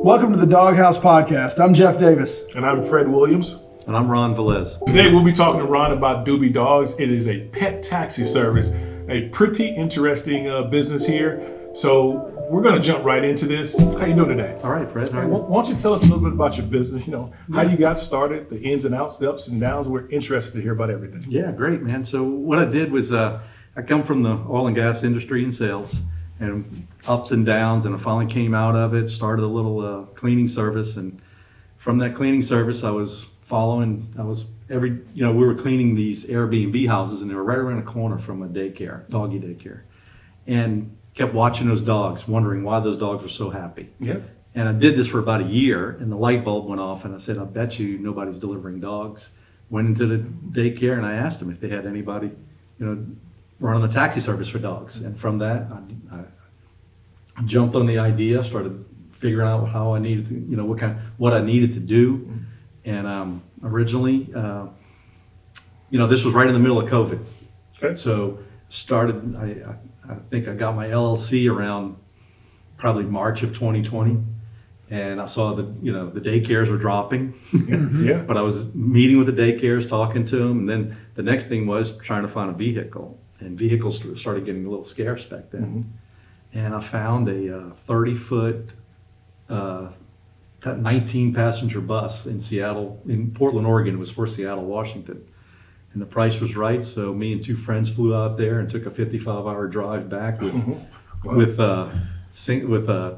Welcome to the Doghouse Podcast. I'm Jeff Davis. And I'm Fred Williams. And I'm Ron Velez. Today we'll be talking to Ron about Doobie Dogs. It is a pet taxi service, a pretty interesting business here. So we're going to jump right into this. How you doing today? All right, Fred. Why don't you tell us a little bit about your business, how you got started, the ins and outs, the ups and downs. We're interested to hear about everything. Yeah, great, man. So what I did was I come from the oil and gas industry and sales and ups and downs, and I finally came out of it, started a little cleaning service. And from that cleaning service, we were cleaning these Airbnb houses, and they were right around the corner from a daycare, doggy daycare, and kept watching those dogs, wondering why those dogs were so happy. Yeah. And I did this for about a year, and the light bulb went off, and I said, I bet you nobody's delivering dogs. Went into the daycare, and I asked them if they had anybody, running the taxi service for dogs. And from that, I jumped on the idea, started figuring out how I needed to, what I needed to do. And originally, this was right in the middle of COVID. Okay. So started, I think I got my LLC around probably March of 2020. And I saw that, the daycares were dropping. Yeah. But I was meeting with the daycares, talking to them. And then the next thing was trying to find a vehicle. And vehicles started getting a little scarce back then. Mm-hmm. And I found a 30-foot, 19-passenger bus in Portland, Oregon. It was for Seattle, Washington. And the price was right, so me and two friends flew out there and took a 55-hour drive back with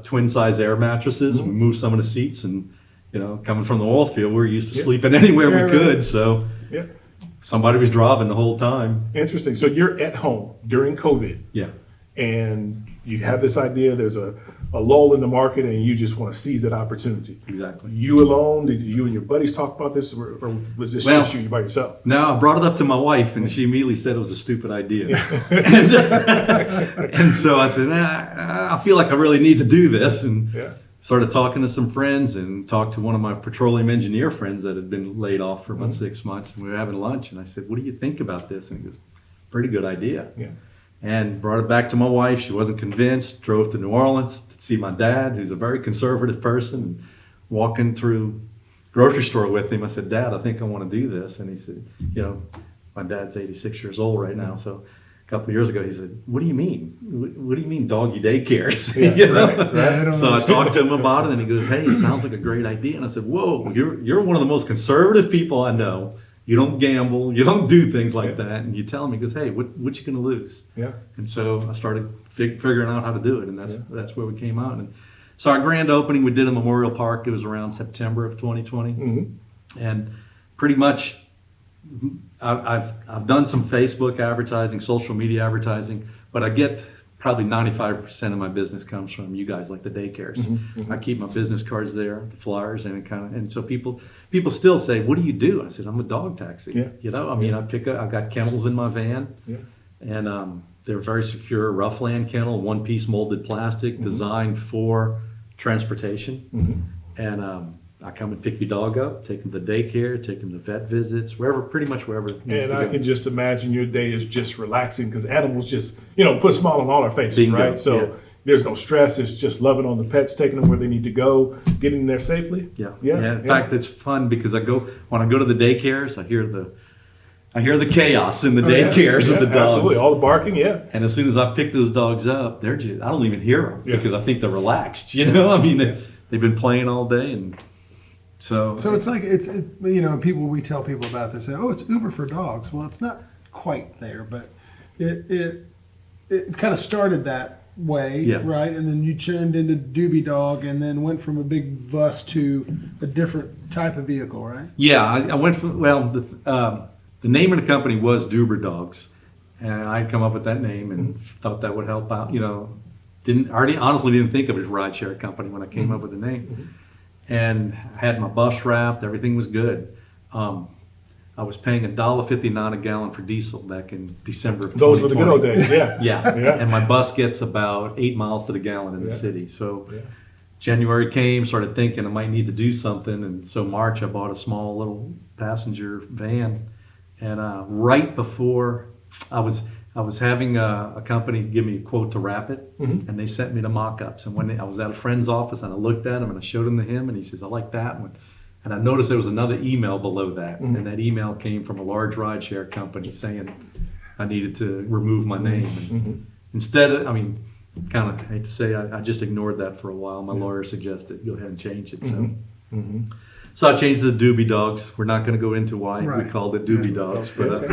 twin-size air mattresses. Mm-hmm. We moved some of the seats, and coming from the oil field, we're used to sleeping anywhere we could. Right. So somebody was driving the whole time. Interesting. So you're at home during COVID. Yeah. And you have this idea. There's a lull in the market, and you just want to seize that opportunity. Exactly. You alone? Did you and your buddies talk about this, or was this just you by yourself? No, I brought it up to my wife, and she immediately said it was a stupid idea. and so I said, I feel like I really need to do this, and started talking to some friends, and talked to one of my petroleum engineer friends that had been laid off for about 6 months, and we were having lunch, and I said, what do you think about this? And he goes, pretty good idea. Yeah. And brought it back to my wife. She wasn't convinced. Drove to New Orleans to see my dad, who's a very conservative person. And walking through grocery store with him, I said, Dad, I think I want to do this. And he said, my dad's 86 years old right now. So a couple of years ago, he said, what do you mean? What do you mean doggy daycares? Right. So I talked to him about it, and he goes, hey, it sounds like a great idea. And I said, whoa, you're one of the most conservative people I know. You don't gamble, you don't do things like that. And you tell him, he goes, hey, what you gonna lose? Yeah. And so I started figuring out how to do it, and that's where we came out. And so our grand opening we did in Memorial Park. It was around September of 2020. Mm-hmm. And pretty much I've done some Facebook advertising, social media advertising, but I get probably 95% of my business comes from you guys, like the daycares. Mm-hmm, mm-hmm. I keep my business cards there, the flyers, and so people still say, "What do you do?" I said, "I'm a dog taxi." Yeah. I got kennels in my van, and they're very secure, Roughland kennel, one-piece molded plastic, designed for transportation, and I come and pick your dog up, take him to daycare, take him to vet visits, pretty much wherever it needs to go. And I can just imagine your day is just relaxing, because animals just, put a smile on all our faces, Bingo. Right? So there's no stress. It's just loving on the pets, taking them where they need to go, getting them there safely. Yeah. In fact, it's fun because when I go to the daycares, I hear the chaos in the daycares with the dogs. Absolutely, all the barking, And as soon as I pick those dogs up, I don't even hear them because I think they're relaxed. They've been playing all day, and so it's like we tell people about this, say, oh, it's Uber for dogs. Well, it's not quite there, but it kind of started that way, right? And then you turned into Doobie Dog, and then went from a big bus to a different type of vehicle, right? Yeah, I went from the name of the company was Doobie Dogs, and I'd come up with that name and thought that would help out. Honestly didn't think of it as a rideshare company when I came up with the name. Mm-hmm. And I had my bus wrapped, everything was good. I was paying $1.59 a gallon for diesel back in December of 2020. Those were the good old days, yeah. And my bus gets about 8 miles to the gallon in the city. So January came, started thinking I might need to do something. And so March, I bought a small little passenger van. And right before I was I was having a company give me a quote to wrap it, and they sent me the mock-ups. And when I was at a friend's office and I looked at them and I showed them to him, and he says, I like that one. And I noticed there was another email below that, and that email came from a large rideshare company saying I needed to remove my name. And instead, I mean, kind of hate to say, I just ignored that for a while. My lawyer suggested go ahead and change it. So I changed the Doobie Dogs. We're not going to go into why we called it Doobie Dogs, but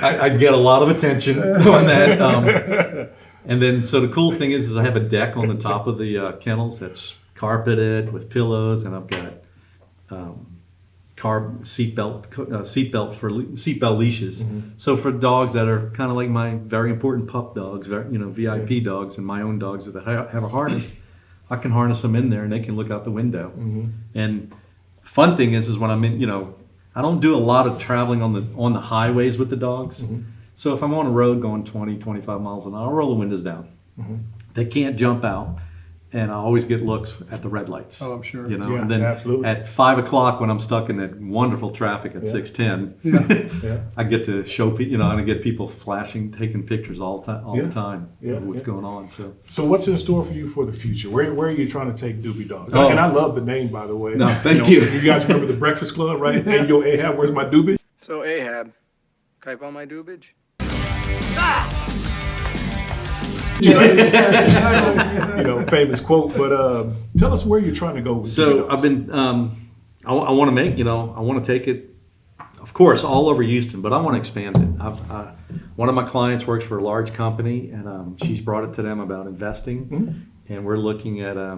I'd get a lot of attention on that. And then, so the cool thing is I have a deck on the top of the kennels that's carpeted with pillows, and I've got seatbelt leashes. So for dogs that are kind of like my very important pup dogs, VIP dogs, and my own dogs that have a harness, I can harness them in there and they can look out the window. And fun thing is when I'm in, I don't do a lot of traveling on the highways with the dogs. So if I'm on a road going 20, 25 miles an hour, I'll roll the windows down. They can't jump out. And I always get looks at the red lights. Oh, I'm sure. And then at 5 o'clock when I'm stuck in that wonderful traffic at 610, I get to show people, and I get people flashing, taking pictures all the time of what's going on. So what's in store for you for the future? Where are you trying to take Doobie Dogs? And I love the name, by the way. No, thank you. You guys remember the Breakfast Club, right? Hey, yo, Ahab, where's my doobie? So Ahab, type on my doobage. Famous quote. But tell us where you're trying to go with So I've been, I want to make, I want to take it, of course, all over Houston, but I want to expand it. One of my clients works for a large company, and she's brought it to them about investing, and we're looking at, I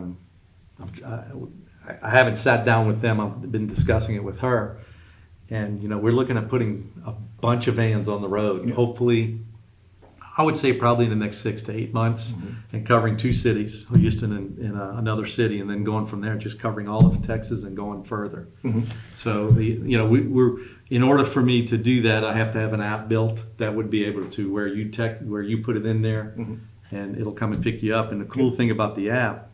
haven't sat down with them, I've been discussing it with her, and we're looking at putting a bunch of vans on the road, hopefully, I would say probably in the next 6 to 8 months, and covering 2 cities, Houston and another city, and then going from there, just covering all of Texas and going further. So we're in order for me to do that, I have to have an app built that would be able to where you put it in there, and it'll come and pick you up. And the cool thing about the app,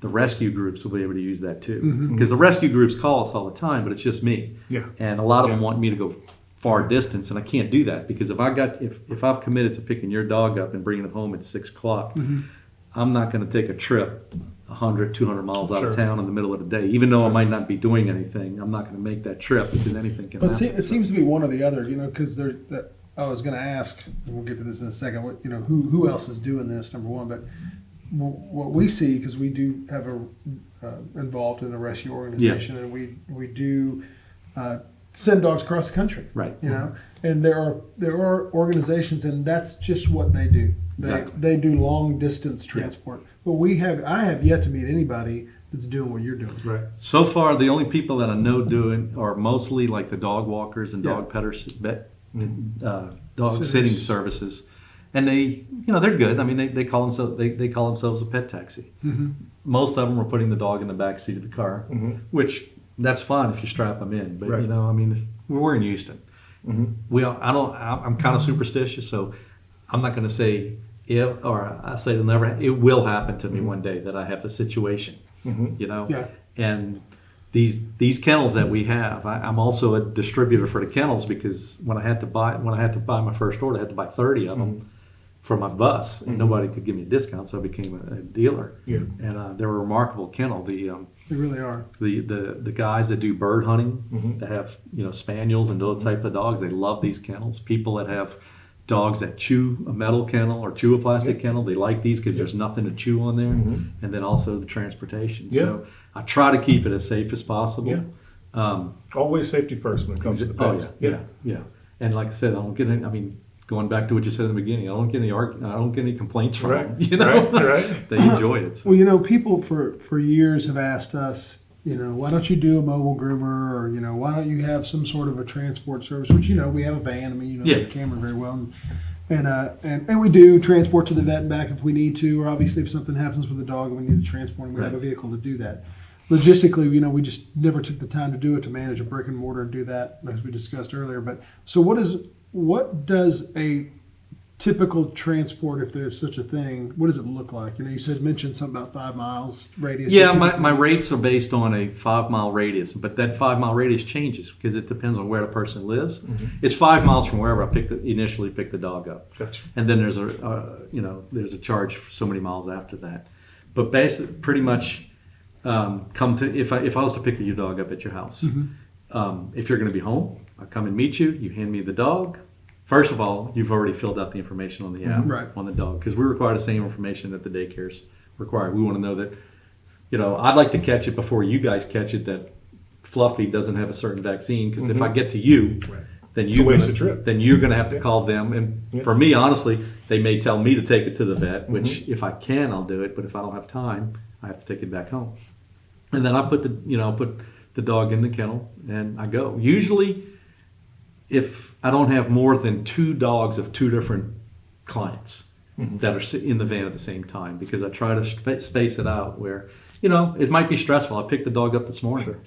the rescue groups will be able to use that too, because the rescue groups call us all the time, but it's just me, and a lot of them want me to go far distance, and I can't do that because if I've committed to picking your dog up and bringing it home at 6 o'clock, I'm not going to take a trip 100, 200 miles out of town in the middle of the day. Even though I might not be doing anything, I'm not going to make that trip because anything can happen. But it seems to be one or the other, because I was going to ask, and we'll get to this in a second, who else is doing this, number one, but what we see, because we do have involved in a rescue organization, and we do send dogs across the country, right? And there are organizations, and that's just what they do. They do long distance transport. But I have yet to meet anybody that's doing what you're doing. Right. So far, the only people that I know doing are mostly like the dog walkers and dog petters, dog sitting services, and they're good. I mean, they call themselves a pet taxi. Most of them are putting the dog in the back seat of the car, which. That's fine if you strap them in, but we're in Houston. I'm kind of superstitious, so I'm not going to say if, or I say it will happen to me one day that I have the situation, and these kennels that we have, I'm also a distributor for the kennels because when I had to buy my first order, I had to buy 30 of them for my bus, and nobody could give me a discount, so I became a dealer. And they're a remarkable kennel. They really are. The guys that do bird hunting, that have spaniels and those type of dogs, they love these kennels. People that have dogs that chew a metal kennel or chew a plastic kennel, they like these because there's nothing to chew on there. And then also the transportation. So I try to keep it as safe as possible. Always safety first when it comes to the pets. Yeah. And like I said, I don't get any. I mean, going back to what you said in the beginning, I don't get any complaints from them. They enjoy it. So. Well, people for years have asked us, why don't you do a mobile groomer, or why don't you have some sort of a transport service? Which we have a van. I mean, Cameron very well, and we do transport to the vet and back if we need to, or obviously if something happens with the dog and we need to transport, we have a vehicle to do that. Logistically, we just never took the time to do it, to manage a brick and mortar and do that, as we discussed earlier. But so what does a typical transport, if there's such a thing, what does it look like? You said mentioned something about 5 miles radius. Yeah, my rates are based on a 5 mile radius, but that 5 mile radius changes because it depends on where the person lives. It's 5 miles from wherever I initially picked the dog up. Gotcha. And then there's there's a charge for so many miles after that. But basically, pretty much, if I was to pick your dog up at your house, if you're going to be home, I come and meet you. You hand me the dog. First of all, you've already filled out the information on the app on the dog, because we require the same information that the daycares require. We want to know that, I'd like to catch it before you guys catch it, that Fluffy doesn't have a certain vaccine, because if I get to you, then you're going to have to call them. And for me, honestly, they may tell me to take it to the vet, which if I can, I'll do it. But if I don't have time, I have to take it back home. And then I put the dog in the kennel and I go. Usually, if I don't have more than 2 dogs of 2 different clients that are in the van at the same time, because I try to space it out where, it might be stressful. I picked the dog up this morning. Sure.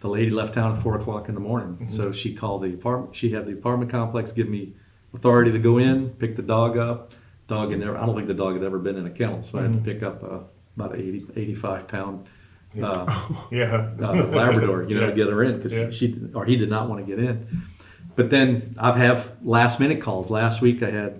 The lady left town at 4 o'clock in the morning. So she called the apartment. She had the apartment complex give me authority to go in, pick the dog up. Dog in there. I don't think the dog had ever been in a kennel. So I had to pick up about 85 pound Labrador, to get her in, because he did not want to get in. But then I've have last minute calls. Last week I had,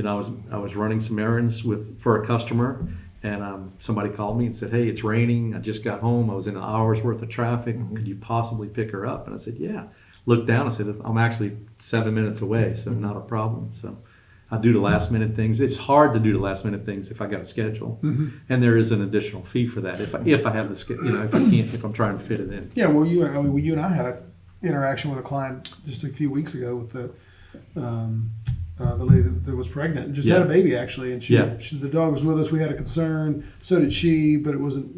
I was running some errands for a customer, and somebody called me and said, "Hey, it's raining. I just got home. I was in an hour's worth of traffic. Could you possibly pick her up?" And I said, "Yeah." Looked down. I said, "I'm actually 7 minutes away, so not a problem." So I do the last minute things. It's hard to do the last minute things if I got a schedule, and there is an additional fee for that if I have the schedule. If I'm trying to fit it in. Yeah, well, you and I had an interaction with a client just a few weeks ago with the lady that was pregnant and just had a baby actually, and the dog was with us. We had a concern, so did she, but it wasn't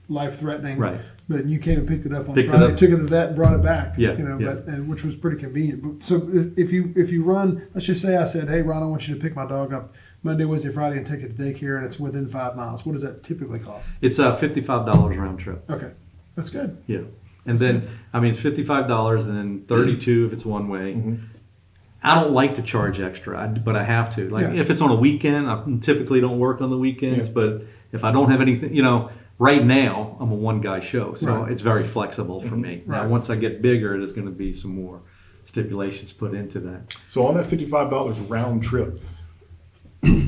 life threatening. Right. But you came and picked it up on Friday, took it to the vet, and brought it back. And which was pretty convenient. So if you run, let's just say I said, "Hey, Ron, I want you to pick my dog up Monday, Wednesday, Friday, and take it to daycare, and it's within 5 miles." What does that typically cost? It's $55 round trip. Okay, that's good. Yeah, and then it's $55, and then $32 if it's one way. I don't like to charge extra, but I have to. If it's on a weekend, I typically don't work on the weekends. But if I don't have anything, right now I'm a one-guy show, so it's very flexible for me. Now, once I get bigger, there's going to be some more stipulations put into that. So on that $55 round trip,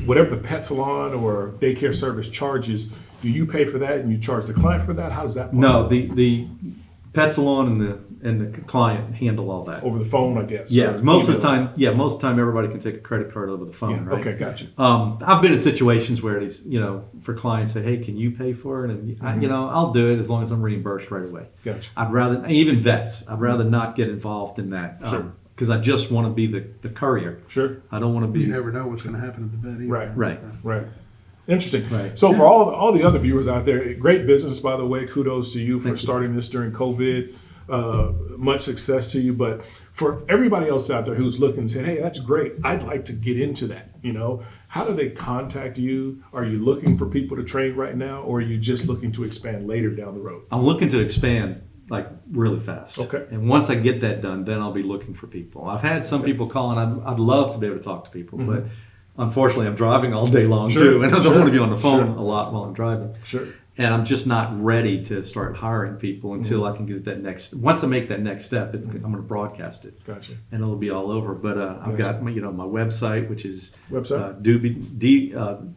whatever the pet salon or daycare service charges, do you pay for that and you charge the client for that? How does that work? No, the pet salon and the client handle all that over the phone, I guess. Yeah, most of the time everybody can take a credit card over the phone. Right? Okay, gotcha. I've been in situations where these, for clients say, "Hey, can you pay for it?" And I'll do it as long as I'm reimbursed right away. Gotcha. I'd rather, even vets, I'd rather not get involved in that. Sure. Because I just want to be the courier. Sure. I don't want to be. You never know what's going to happen at the vet either. Right. Interesting. Right. So for all the other viewers out there, great business, by the way. Kudos to you for starting this during COVID. Much success to you. But for everybody else out there who's looking and saying, "Hey, that's great. I'd like to get into that." How do they contact you? Are you looking for people to train right now, or are you just looking to expand later down the road? I'm looking to expand really fast. Okay. And once I get that done, then I'll be looking for people. I've had some people call, and I'd love to be able to talk to people, but unfortunately I'm driving all day long too, and I don't want to be on the phone a lot while I'm driving. Sure. And I'm just not ready to start hiring people until I can get that next. Once I make that next step, I'm going to broadcast it. Gotcha. And it'll be all over. But I've got my website, which is Doobie.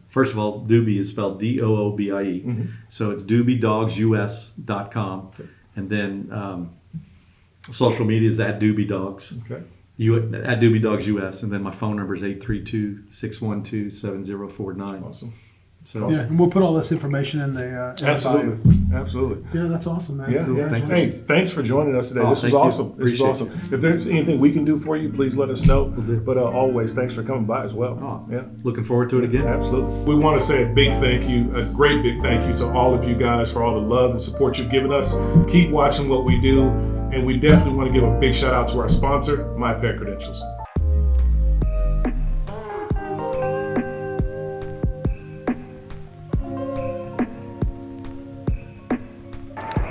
First of all, Doobie is spelled DOOBIE. So it's DoobieDogsUS.com. Okay. And then social media is at Doobie Dogs. Okay. At Doobie Dogs US, and then my phone number is 832-612-7049. Awesome. So and we'll put all this information in the Absolutely. Yeah, that's awesome, man. Yeah, Hey, thanks for joining us today. This was awesome. This was awesome. If there's anything we can do for you, please let us know. But always, thanks for coming by as well. Looking forward to it again. Absolutely. We want to say a big thank you, a great big thank you to all of you guys for all the love and support you've given us. Keep watching what we do, and we definitely want to give a big shout out to our sponsor, My Pet Credentials.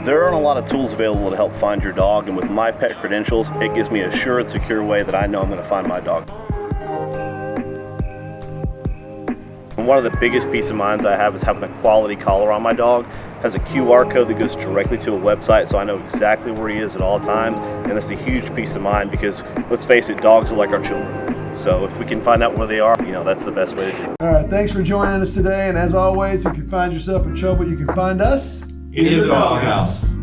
There aren't a lot of tools available to help find your dog, and with My Pet Credentials, it gives me a sure and secure way that I know I'm going to find my dog. one of the biggest peace of minds I have is having a quality collar on my dog. It has a QR code that goes directly to a website, so I know exactly where he is at all times, and that's a huge peace of mind because, let's face it, dogs are like our children. So if we can find out where they are, that's the best way to do it. All right, thanks for joining us today. And as always, if you find yourself in trouble, you can find us In the doghouse.